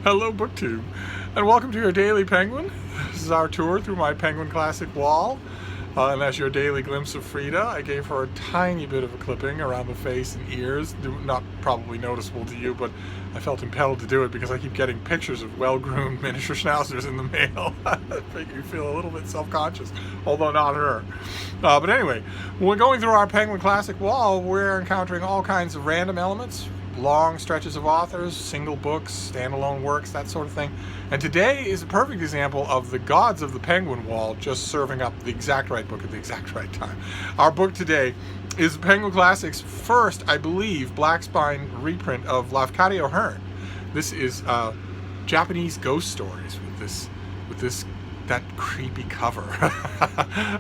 Hello, BookTube, and welcome to your Daily Penguin. This is our tour through my Penguin Classic wall, and that's your daily glimpse of Frida. I gave her a tiny bit of a clipping around the face and ears, not probably noticeable to you, but I felt impelled to do it because I keep getting pictures of well-groomed miniature schnauzers in the mail. That make you feel a little bit self-conscious, although not her. But anyway, when we're going through our Penguin Classic wall, we're encountering all kinds of random elements, long stretches of authors, single books, standalone works, that sort of thing. And today is a perfect example of the gods of the Penguin Wall just serving up the exact right book at the exact right time. Our book today is Penguin Classic's first, I believe, black spine reprint of Lafcadio Hearn. This is Japanese ghost stories with that creepy cover.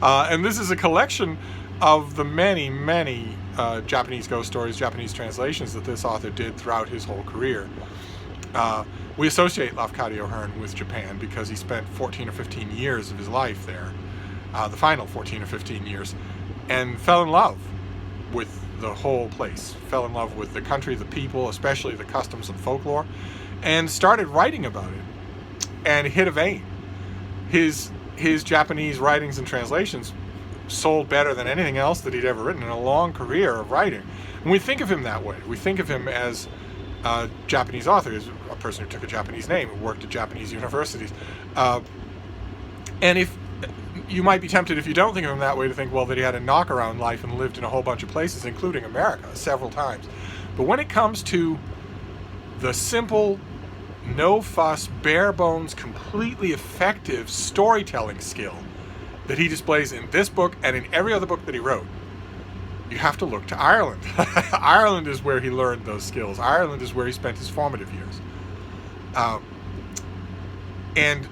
And this is a collection of the many Japanese ghost stories, Japanese translations that this author did throughout his whole career. We associate Lafcadio Hearn with Japan because he spent 14 or 15 years of his life there, the final 14 or 15 years, and fell in love with the whole place, fell in love with the country, the people, especially the customs and folklore, and started writing about it, and hit a vein. His Japanese writings and translations sold better than anything else that he'd ever written in a long career of writing. And we think of him that way. We think of him as a Japanese author, as a person who took a Japanese name, who worked at Japanese universities. And if you might be tempted, if you don't think of him that way, to think, well, that he had a knockaround life and lived in a whole bunch of places, including America, several times. But when it comes to the simple, no-fuss, bare-bones, completely effective storytelling skill that he displays in this book and in every other book that he wrote, you have to look to Ireland. Ireland is where he learned those skills. Ireland is where he spent his formative years. And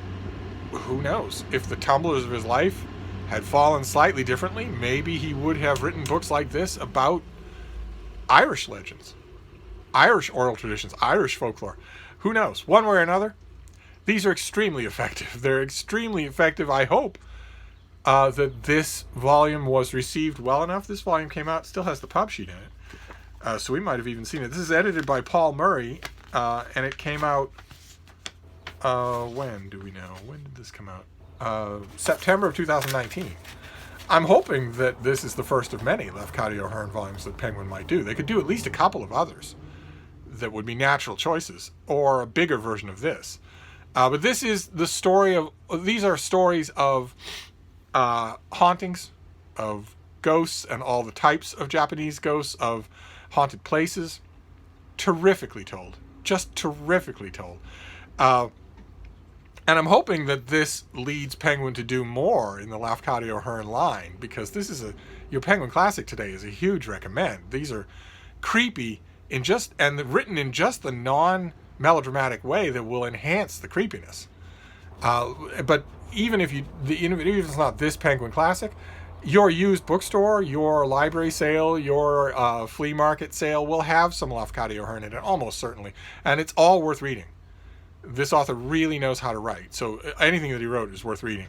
who knows, if the tumblers of his life had fallen slightly differently, maybe he would have written books like this about Irish legends, Irish oral traditions, Irish folklore. Who knows? One way or another, these are extremely effective. They're extremely effective. I hope that this volume was received well enough. This volume came out, still has the pub sheet in it, so we might have even seen it. This is edited by Paul Murray, and it came out, when do we know? When did this come out? September of 2019. I'm hoping that this is the first of many Lafcadio Hearn volumes that Penguin might do. They could do at least a couple of others that would be natural choices, or a bigger version of this. But this is the story of, these are stories of hauntings, of ghosts and all the types of Japanese ghosts, of haunted places. Terrifically told. Just terrifically told. And I'm hoping that this leads Penguin to do more in the Lafcadio Hearn line, because this is your Penguin Classic today is a huge recommend. These are creepy and written in just the non-melodramatic way that will enhance the creepiness. But even if it's not this Penguin Classic, your used bookstore, your library sale, your flea market sale will have some Lafcadio Hearn in it, almost certainly. And it's all worth reading. This author really knows how to write, so anything that he wrote is worth reading.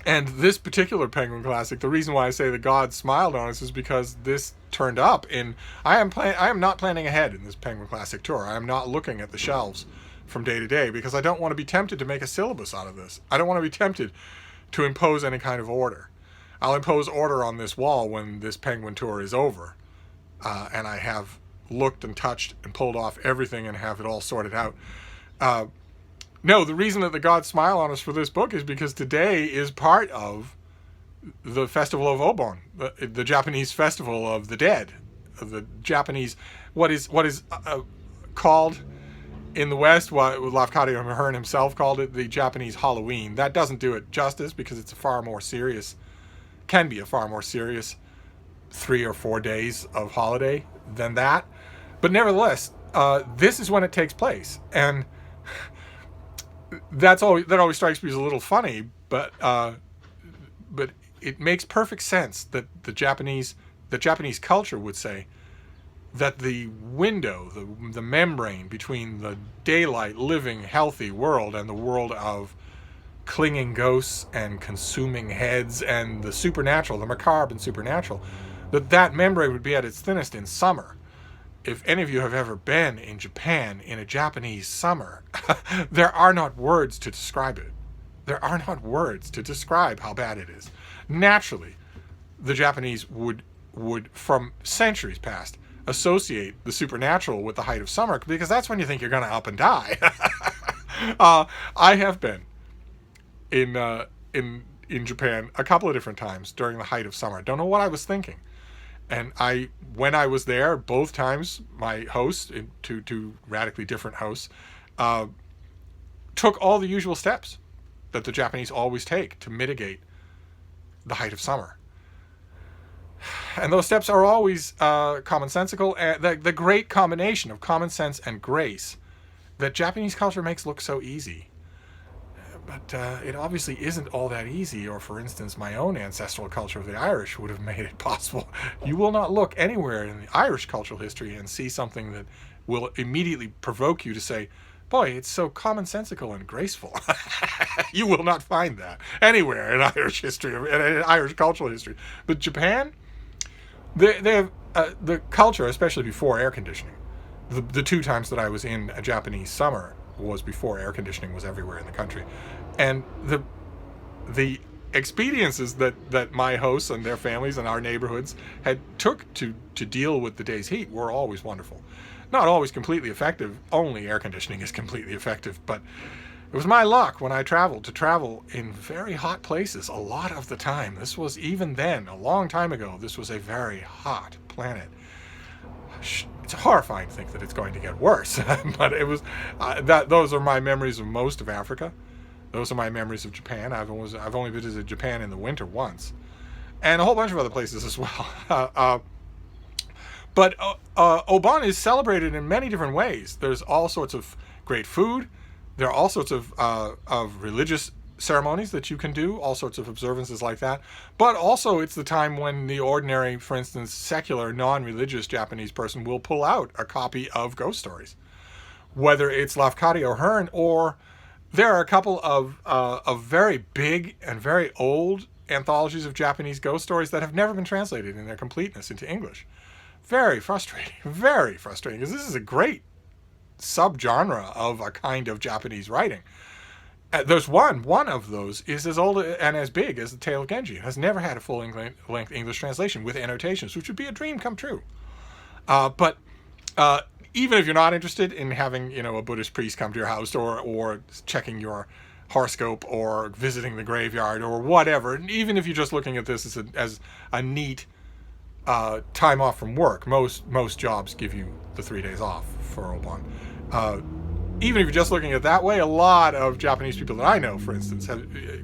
And this particular Penguin Classic, the reason why I say the gods smiled on us is because this turned up in... I am not planning ahead in this Penguin Classic tour. I am not looking at the shelves from day to day, because I don't want to be tempted to make a syllabus out of this. I don't want to be tempted to impose any kind of order. I'll impose order on this wall when this Penguin tour is over, and I have looked and touched and pulled off everything and have it all sorted out. No, the reason that the gods smile on us for this book is because today is part of the Festival of Obon, the Japanese festival of the dead, of the Japanese, what is called in the West, what Lafcadio Hearn himself called it, the Japanese Halloween. That doesn't do it justice, because it's can be a far more serious 3 or 4 days of holiday than that. But nevertheless, this is when it takes place, and that always strikes me as a little funny, but it makes perfect sense that the Japanese culture would say that the window, the membrane between the daylight, living, healthy world and the world of clinging ghosts and consuming heads and the supernatural, the macabre and supernatural, that membrane would be at its thinnest in summer. if any of you have ever been in Japan in a Japanese summer, there are not words to describe it. There are not words to describe how bad it is. Naturally, the Japanese would from centuries past associate the supernatural with the height of summer, because that's when you think you're going to up and die. I have been in Japan a couple of different times during the height of summer. Don't know what I was thinking. And when I was there, both times, my hosts, two radically different hosts, took all the usual steps that the Japanese always take to mitigate the height of summer. And those steps are always commonsensical, and the great combination of common sense and grace that Japanese culture makes look so easy. But it obviously isn't all that easy, or for instance, my own ancestral culture of the Irish would have made it possible. You will not look anywhere in the Irish cultural history and see something that will immediately provoke you to say, boy, it's so commonsensical and graceful. You will not find that anywhere in Irish history, in Irish cultural history. But Japan, they have the culture, especially before air conditioning. The two times that I was in a Japanese summer was before air conditioning was everywhere in the country, and the expediences that my hosts and their families and our neighborhoods had took to deal with the day's heat were always wonderful. Not always completely effective. Only air conditioning is completely effective, but it was my luck when I traveled to travel in very hot places a lot of the time. This was, even then, a long time ago, this was a very hot planet. It's horrifying to think that it's going to get worse, but it was those are my memories of most of Africa. Those are my memories of Japan. I've only visited Japan in the winter once, and a whole bunch of other places as well. But Obon is celebrated in many different ways. There's all sorts of great food. There are all sorts of religious ceremonies that you can do, all sorts of observances like that. But also it's the time when the ordinary, for instance, secular, non-religious Japanese person will pull out a copy of ghost stories. Whether it's Lafcadio or Hearn, or there are a couple of very big and very old anthologies of Japanese ghost stories that have never been translated in their completeness into English. Very frustrating, because this is a great subgenre of a kind of Japanese writing. There's one of those is as old and as big as The Tale of Genji. It has never had a full-length English translation with annotations, which would be a dream come true. But even if you're not interested in having, a Buddhist priest come to your house, or checking your horoscope, or visiting the graveyard, or whatever, and even if you're just looking at this as a neat time off from work, most jobs give you the 3 days off for Obon. Even if you're just looking at it that way, a lot of Japanese people that I know, for instance,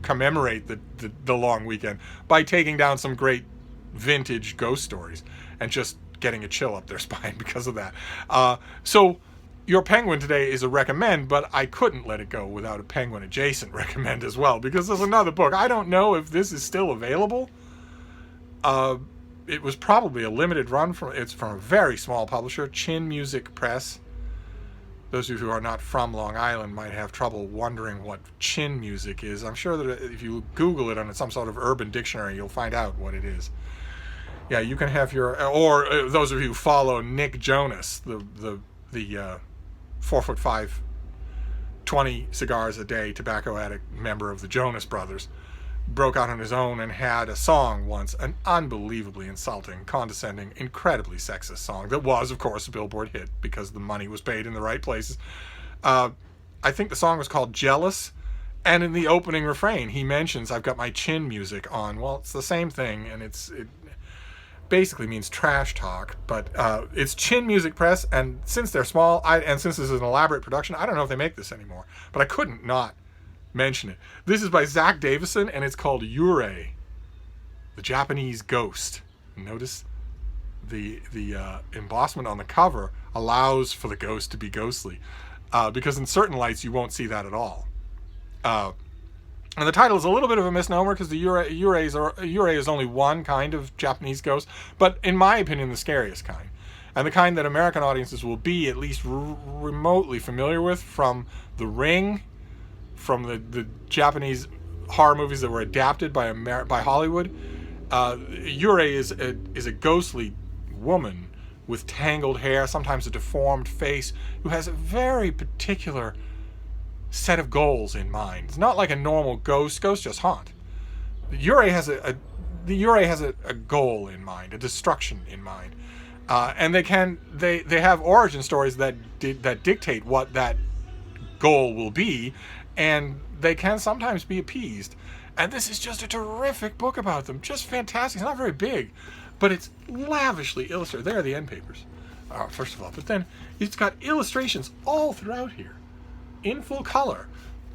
commemorate the long weekend by taking down some great vintage ghost stories and just getting a chill up their spine because of that. So your penguin today is a recommend, but I couldn't let it go without a penguin adjacent recommend as well, because there's another book. I don't know if this is still available. It was probably a limited run. It's from a very small publisher, Chin Music Press. Those of you who are not from Long Island might have trouble wondering what chin music is. I'm sure that if you Google it on some sort of urban dictionary, you'll find out what it is. Yeah, you can have or those of you who follow Nick Jonas, the 4'5", 20 cigars a day tobacco addict member of the Jonas Brothers, broke out on his own and had a song once, an unbelievably insulting, condescending, incredibly sexist song that was, of course, a Billboard hit because the money was paid in the right places. I think the song was called Jealous, and in the opening refrain he mentions, I've got my chin music on. Well, it's the same thing, and it basically means trash talk, but it's Chin Music Press, and since they're small, and since this is an elaborate production, I don't know if they make this anymore, but I couldn't not mention it. This is by Zach Davison, and it's called Yurei, the Japanese Ghost. Notice the embossment on the cover allows for the ghost to be ghostly, because in certain lights you won't see that at all. And the title is a little bit of a misnomer, because the Yurei is only one kind of Japanese ghost, but in my opinion the scariest kind, and the kind that American audiences will be at least remotely familiar with from The Ring, from the Japanese horror movies that were adapted by Hollywood. Yurei is a ghostly woman with tangled hair, sometimes a deformed face, who has a very particular set of goals in mind. It's not like a normal ghost. Ghosts just haunt. The Yurei has a goal in mind, a destruction in mind, and they have origin stories that dictate what that goal will be, and they can sometimes be appeased. And this is just a terrific book about them, just fantastic. It's not very big, but it's lavishly illustrated. There are the end papers, first of all, but then it's got illustrations all throughout here, in full color,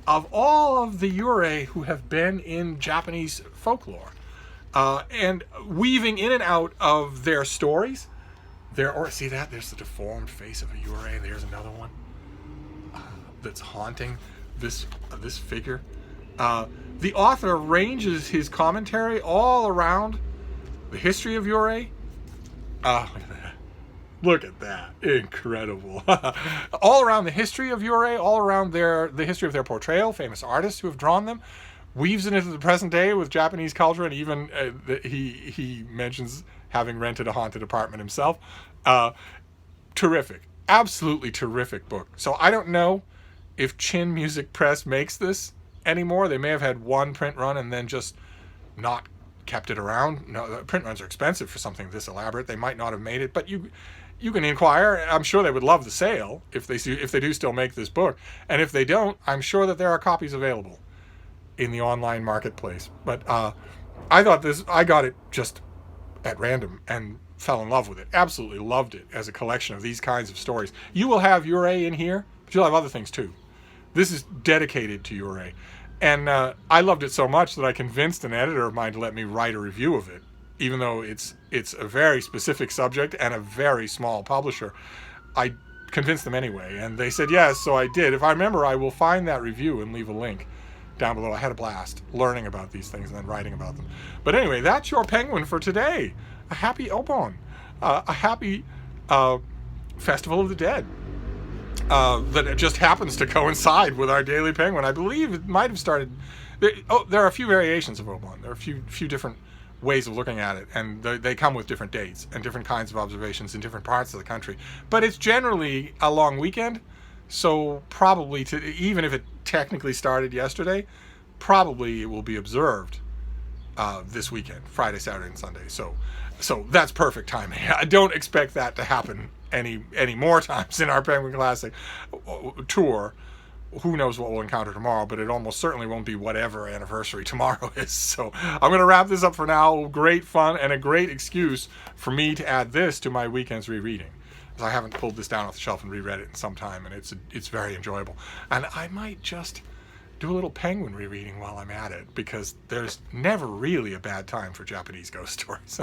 of all of the Yurei who have been in Japanese folklore, and weaving in and out of their stories. See that? There's the deformed face of a Yurei. There's another one that's haunting this figure. The author arranges his commentary all around the history of Yurei. Look at that. Look at that. Incredible. All around the history of Yurei, all around the history of their portrayal, famous artists who have drawn them, weaves it into the present day with Japanese culture, and even he mentions having rented a haunted apartment himself. Terrific. Absolutely terrific book. So I don't know if Chin Music Press makes this anymore. They may have had one print run and then just not kept it around. No, print runs are expensive for something this elaborate. They might not have made it, but you can inquire. I'm sure they would love the sale if they do still make this book, and if they don't, I'm sure that there are copies available in the online marketplace. But I got it just at random and fell in love with it. Absolutely loved it as a collection of these kinds of stories. You will have Yurei in here, but you'll have other things too. This is dedicated to Yurei. And I loved it so much that I convinced an editor of mine to let me write a review of it, even though it's a very specific subject and a very small publisher. I convinced them anyway, and they said yes, so I did. If I remember, I will find that review and leave a link down below. I had a blast learning about these things and then writing about them. But anyway, that's your Penguin for today. A happy Obon. A happy Festival of the Dead. That it just happens to coincide with our Daily Penguin. I believe it might have started... There are a few variations of Obon. There are a few different ways of looking at it, and they come with different dates and different kinds of observations in different parts of the country. But it's generally a long weekend, so probably, even if it technically started yesterday, probably it will be observed this weekend, Friday, Saturday, and Sunday. So that's perfect timing. I don't expect that to happen any more times in our Penguin Classic tour. Who knows what we'll encounter tomorrow, but it almost certainly won't be whatever anniversary tomorrow is. So I'm going to wrap this up for now. Great fun and a great excuse for me to add this to my weekend's rereading, because I haven't pulled this down off the shelf and reread it in some time, and it's very enjoyable. And I might just do a little Penguin rereading while I'm at it, because there's never really a bad time for Japanese ghost stories.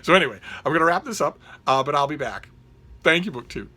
So anyway, I'm going to wrap this up, but I'll be back. Thank you, BookTube.